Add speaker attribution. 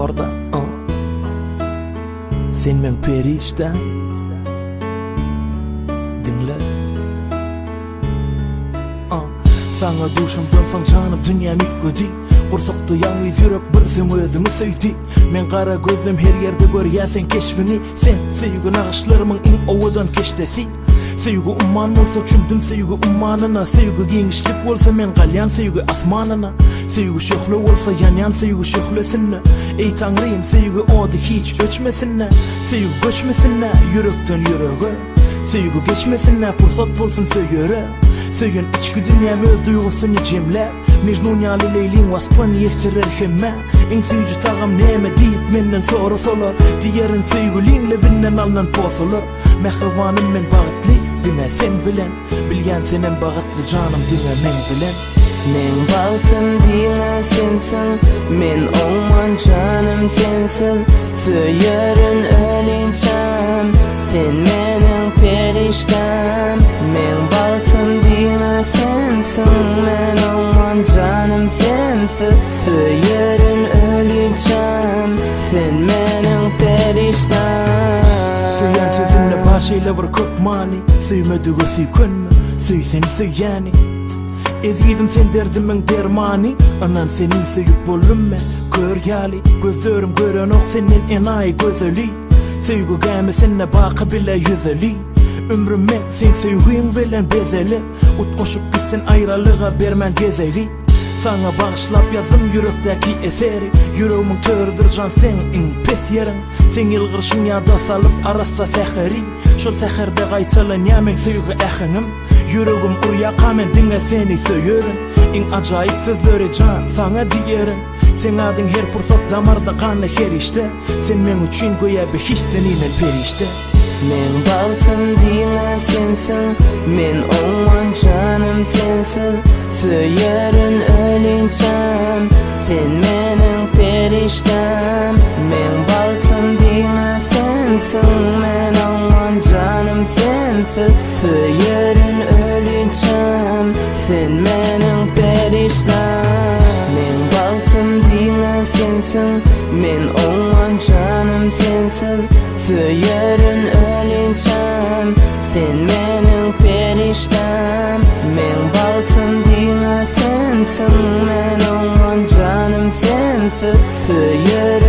Speaker 1: orada sen men perişten dinle sana duşum dönsen canım dünya mitgödi Kursakta yalnız yürek bir sen özümü söyti Men kara gözlüm her yerde gör ya sen keşfini Sen sevgi nağışlarımın en ovadan keştesi Sevgi umman olsa çündüm sevgi ummanına Sevgi genişlik olsa men kalyan sevgi asmanına Sevgi şöhlü olsa yanyan sevgi şöhlüsünne Ey tanrıyım sevgi odu hiç göçmesinne Sevgi göçmesinne yürekten yüreğe Sevgi geçmesinne fırsat bulsun söylere Söyün içki dünyam öz duygusunu cemle Mecnun yalı leylin vaspan yetirir himme En suyucu tağım neme deyip menden soru solar Diyerin sevgilin levinden alınan posulur Mehrivanım men bağıtlı düne sen bilen Bilgen senin bağıtlı canım düne men bilen
Speaker 2: Men bağıtım düne sensin Men olman canım sensin Söylerin öleceğim Sen menin periştem Men bağıtım düne sensin Men olman canım sensin Söylerin öleceğim Sen menin periştem
Speaker 1: Söyyen sözünle başıyla var çok mani Söymediği söykönme Söy seni söyyani Ezgizim sen derdimin dermani Anan senin söyüp bolum ben Kör yali gözlerim gören ok senin enayi gözeli Söygü gäme senne bakı bile yüzeli Ömrüme sen söygüyün velen bezeli Ut koşup gitsin ayrılığa bermen gezeli Sana bağışlap yazım yürekteki eseri Yüreğimin tördür can sen en pes yerin Sen yılgırşın yada salıp arasa seheri Şol seherde gaytalan yamen söygü ehinim Yüreğim urya kamen dinle seni söylerin En acayip sözleri can sana diyerin Sen adın her fırsat damarda kanı her işte Sen men üçün goya behişten imen perişte
Speaker 2: Men bağıtım düne sensin Men olman canım sensin Söylerin öleceğim Sen menin periştem Men bağıtım düne sensin Men olman canım sensin Söylerin öleceğim Sen menin periştem Men bağıtım düne sensin Men olman canım sensin Söylerin öleceğim Sen menin periştem Men bağıtım düne sensin Men olman canım sensin Söylerin